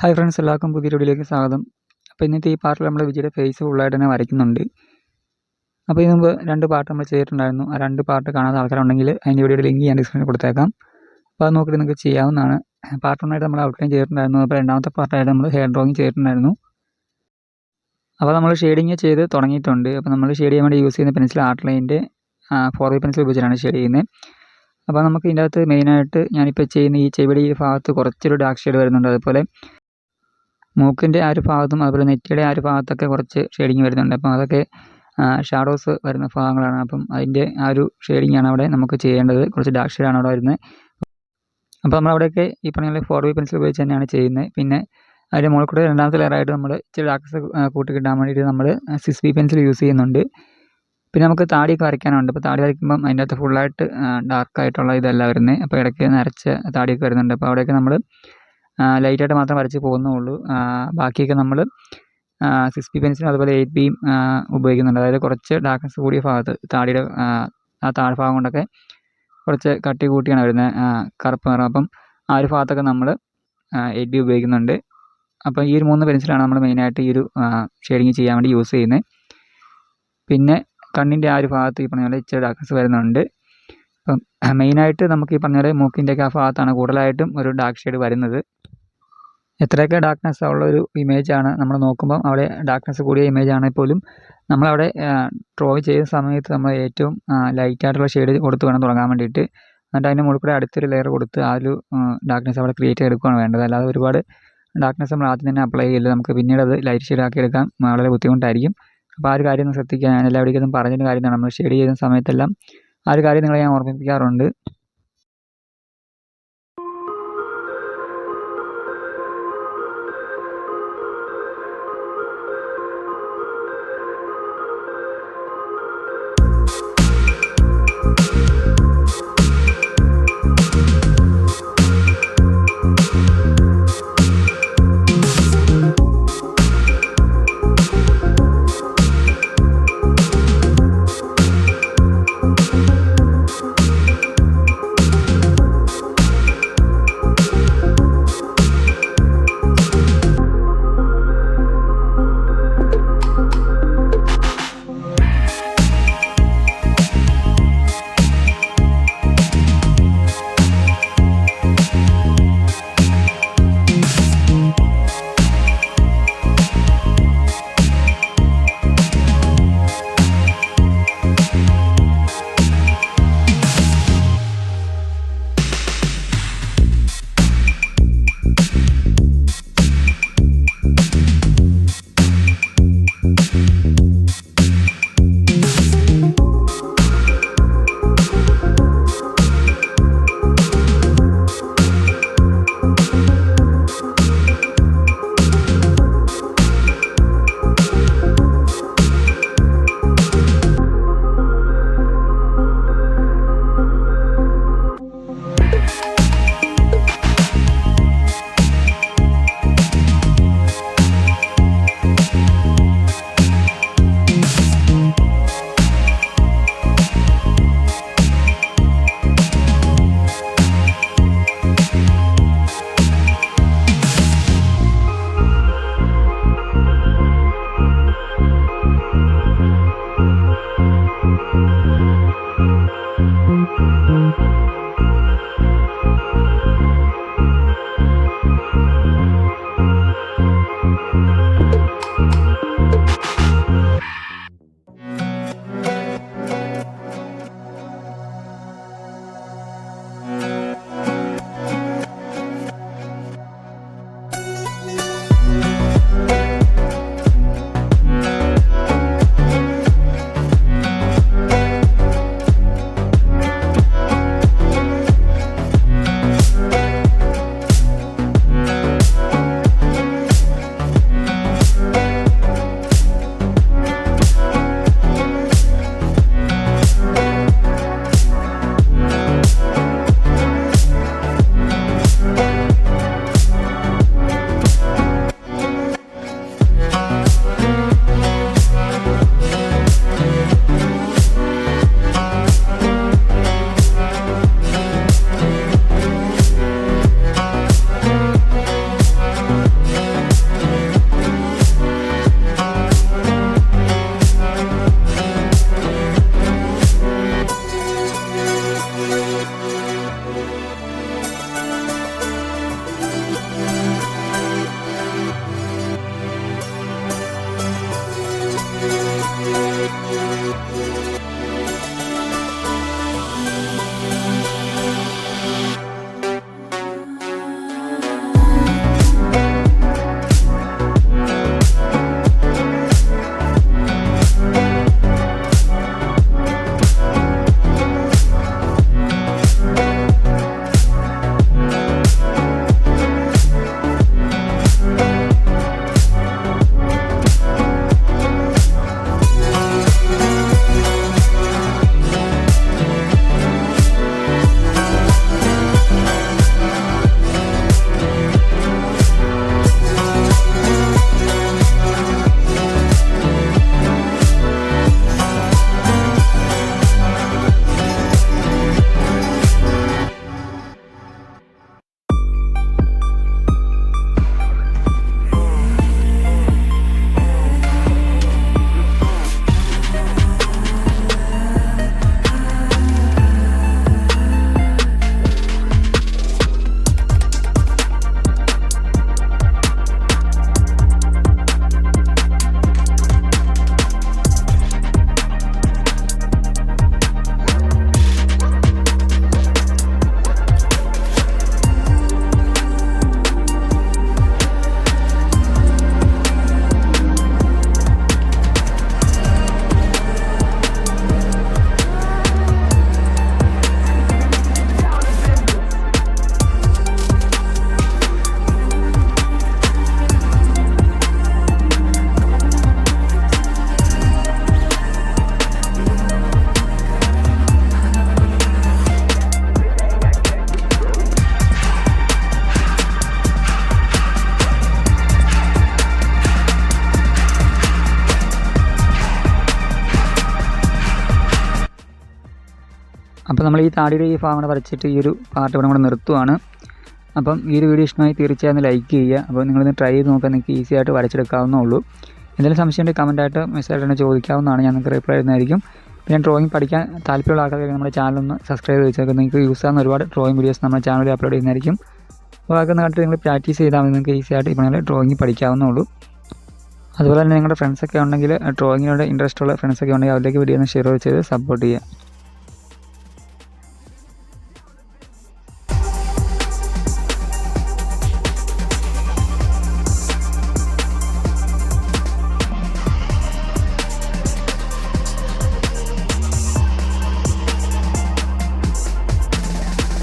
Hi friends, എല്ലാവർക്കും പുതിയ വീഡിയോയിലേക്ക് സ്വാഗതം. അപ്പോൾ ഇന്നത്തെ ഈ പാർട്ടിൽ നമ്മൾ വിജയുടെ ഫേസ് ഫുള്ളായിട്ട് തന്നെ വരയ്ക്കുന്നുണ്ട്. അപ്പോൾ ഇതിന് മുമ്പ് 2 പാർട്ട് നമ്മൾ ചെയ്തിട്ടുണ്ടായിരുന്നു. ആ 2 പാർട്ട് കാണാത്ത ആൾക്കാരുണ്ടെങ്കിൽ അതിൻ്റെ വീഡിയോയുടെ ലിങ്ക് ഞാൻ ഡിസ്ക്രിപ്ഷനിൽ കൊടുത്തേക്കാം. അപ്പോൾ അത് നോക്കിയിട്ട് നിങ്ങൾക്ക് ചെയ്യാവുന്നതാണ്. പാർട്ട് 1 ആയിട്ട് നമ്മൾ ഔട്ട്ലൈൻ ചെയ്തിട്ടുണ്ടായിരുന്നു. അപ്പോൾ രണ്ടാമത്തെ പാർട്ടായിട്ട് നമ്മൾ ഹെയർ ഡ്രോയിങ് ചെയ്തിട്ടുണ്ടായിരുന്നു. അപ്പോൾ നമ്മൾ ഷെയ്ഡിങ് ചെയ്ത് തുടങ്ങിയിട്ടുണ്ട്. അപ്പോൾ നമ്മൾ ഷെയ്ഡ് ചെയ്യാൻ വേണ്ടി യൂസ് ചെയ്യുന്ന പെൻസിൽ ആർട്ട്ലൈൻ്റെ 4B പെൻസിൽ ഉപയോഗിച്ചിട്ടാണ് ഷെയ്ഡ് ചെയ്യുന്നത്. അപ്പോൾ നമുക്ക് ഇതിൻ്റെ അകത്ത് മെയിനായിട്ട് ഞാനിപ്പോൾ ചെയ്യുന്ന ഈ ചെവിയുടെ ഈ ഭാഗത്ത് കുറച്ചൊരു ഡാർക്ക് ഷെയ്ഡ് വരുന്നുണ്ട്. അതുപോലെ മൂക്കിൻ്റെ ആ ഒരു ഭാഗത്തും അതുപോലെ നെറ്റിയുടെ ആ ഒരു ഭാഗത്തൊക്കെ കുറച്ച് ഷെയ്ഡിങ് വരുന്നുണ്ട്. അപ്പം അതൊക്കെ ഷാഡോസ് വരുന്ന ഭാഗങ്ങളാണ്. അപ്പം അതിൻ്റെ ആ ഒരു ഷെയ്ഡിങ്ങാണ് അവിടെ നമുക്ക് ചെയ്യേണ്ടത്. കുറച്ച് ഡാർക്ക് ഷെയ്ഡാണ് അവിടെ വരുന്നത്. അപ്പോൾ നമ്മളവിടെയൊക്കെ ഈ പറഞ്ഞ 4B പെൻസിൽ ഉപയോഗിച്ച് തന്നെയാണ് ചെയ്യുന്നത്. പിന്നെ അതിൻ്റെ മുകളിൽ കൂടെ രണ്ടാമത്തെ ലെയറായിട്ട് നമ്മൾ ഇച്ചിരി ഡാർക്ക്സ് കൂട്ടി കിട്ടാൻ വേണ്ടിയിട്ട് നമ്മൾ 6B പെൻസിൽ യൂസ് ചെയ്യുന്നുണ്ട്. പിന്നെ നമുക്ക് താടിയൊക്കെ വരയ്ക്കാനുണ്ട്. അപ്പോൾ താടി വരയ്ക്കുമ്പം അതിൻ്റെ അകത്ത് ഫുള്ളായിട്ട് ഡാർക്കായിട്ടുള്ള ഇതല്ല വരുന്നത്. അപ്പോൾ ഇടയ്ക്ക് നരച്ച താടിയൊക്കെ വരുന്നുണ്ട്. അപ്പോൾ അവിടെയൊക്കെ നമ്മൾ ലൈറ്റായിട്ട് മാത്രം വരച്ച് പോകുന്നുള്ളൂ. ബാക്കിയൊക്കെ നമ്മൾ 6B പെൻസിലും അതുപോലെ 8Bയും ഉപയോഗിക്കുന്നുണ്ട്. അതായത് കുറച്ച് ഡാർക്ക്നെസ് കൂടിയ ഭാഗത്ത് താടിയുടെ ആ താഴ്ഭാഗം കൊണ്ടൊക്കെ കുറച്ച് കട്ടി കൂട്ടിയാണ് വരുന്നത് കറുപ്പ് നിറം. അപ്പം ആ ഒരു ഭാഗത്തൊക്കെ നമ്മൾ 8B ഉപയോഗിക്കുന്നുണ്ട്. അപ്പം ഈ ഒരു 3 പെൻസിലാണ് നമ്മൾ മെയിനായിട്ട് ഈ ഒരു ഷെയ്ഡിങ് ചെയ്യാൻ വേണ്ടി യൂസ് ചെയ്യുന്നത്. പിന്നെ കണ്ണിൻ്റെ ആ ഒരു ഭാഗത്ത് ഈ പറഞ്ഞ പോലെ ഇച്ചിരി ഡാർക്ക്നെസ് വരുന്നുണ്ട്. അപ്പം മെയിനായിട്ട് നമുക്ക് ഈ പറഞ്ഞ പോലെ മൂക്കിൻ്റെയൊക്കെ ആ ഭാഗത്താണ് കൂടുതലായിട്ടും ഒരു ഡാർക്ക് ഷെയ്ഡ് വരുന്നത്. എത്രയൊക്കെ ഡാർക്ക്നെസ് ഉള്ള ഒരു ഇമേജാണ് നമ്മൾ നോക്കുമ്പം അവിടെ ഡാർക്ക്നെസ് കൂടിയ ഇമേജ് ആണെങ്കിൽ പോലും നമ്മളവിടെ ഡ്രോ ചെയ്യുന്ന സമയത്ത് നമ്മൾ ഏറ്റവും ലൈറ്റായിട്ടുള്ള ഷെയ്ഡ് കൊടുത്ത് വേണം തുടങ്ങാൻ വേണ്ടിയിട്ട്. എന്നിട്ട് അതിൻ്റെ മുകളിൽ കൂടെ അടുത്തൊരു ലെയർ കൊടുത്ത് ആ ഒരു ഡാർക്ക്നെസ് അവിടെ ക്രിയേറ്റ് ചെയ്തെടുക്കുകയാണ് വേണ്ടത്. അല്ലാതെ ഒരുപാട് ഡാർക്ക്നെസ് നമ്മൾ ആദ്യം തന്നെ അപ്ലൈ ചെയ്യില്ല. നമുക്ക് പിന്നീട് അത് ലൈറ്റ് ഷെയ്ഡ് ആക്കി എടുക്കാൻ വളരെ ബുദ്ധിമുട്ടായിരിക്കും. അപ്പോൾ ആ ഒരു കാര്യം ഒന്ന് ശ്രദ്ധിക്കുക. ഞാൻ എല്ലാവരുടെയും പറഞ്ഞൊരു കാര്യമാണ്. നമ്മൾ ഷെയ്ഡ് ചെയ്യുന്ന സമയത്തെല്ലാം ആ ഒരു കാര്യം നിങ്ങളെ ഞാൻ ഓർമ്മിപ്പിക്കാറുണ്ട്. അപ്പോൾ നമ്മൾ ഈ താടിയുടെ ഈ ഭാഗം വരച്ചിട്ട് ഈ ഒരു പാർട്ട് ഇവിടെ കൂടെ നിർത്തുവാണ്. അപ്പം ഈ ഒരു വീഡിയോ ഇഷ്ടമായി തീർച്ചയായും ലൈക്ക് ചെയ്യുക. അപ്പോൾ നിങ്ങളിന്ന് ട്രൈ ചെയ്ത് നോക്കാൻ നിങ്ങൾക്ക് ഈസി ആയിട്ട് വരച്ചെടുക്കാവുന്നേ ഉള്ളൂ. എന്തെങ്കിലും സംശയം ഉണ്ടെങ്കിൽ കമൻറ്റായിട്ട് മെസ്സേജ് തന്നെ ചോദിക്കാവുന്നതാണ്, ഞാൻ നിങ്ങൾക്ക് റിപ്ലൈ ചെയ്യുന്നതായിരിക്കും. പിന്നെ ഡ്രോയിങ് പഠിക്കാൻ താല്പര്യമുള്ള ആൾക്കാർക്ക് നമ്മുടെ ചാനലൊന്ന് സബ്സ്ക്രൈബ് ചെയ്തേക്കാം. നിങ്ങൾക്ക് യൂസ് ആകുന്ന ഒരുപാട് ഡ്രോയിങ് വീഡിയോസ് നമ്മുടെ ചാനലിൽ അപ്ലോഡ് ചെയ്യുന്നതായിരിക്കും. അപ്പോൾ അതൊക്കെ നാട്ടിൽ നിങ്ങൾ പ്രാക്ടീസ് ചെയ്താൽ മതി, നിങ്ങൾക്ക് ഈസി ആയിട്ട് ഇപ്പോൾ ഡ്രോയിങ് പഠിക്കാവുന്നേ ഉള്ളൂ. അതുപോലെ തന്നെ നിങ്ങളുടെ ഫ്രണ്ട്സൊക്കെ ഉണ്ടെങ്കിൽ ഡ്രോയിങ്ങിനോട് ഇൻട്രസ്റ്റ് ഉള്ള ഫ്രണ്ട്സൊക്കെ ഉണ്ടെങ്കിൽ അവരിലേക്ക് വീഡിയോ ഒന്ന് ഷെയർ ചെയ്ത് സപ്പോർട്ട് ചെയ്യുക.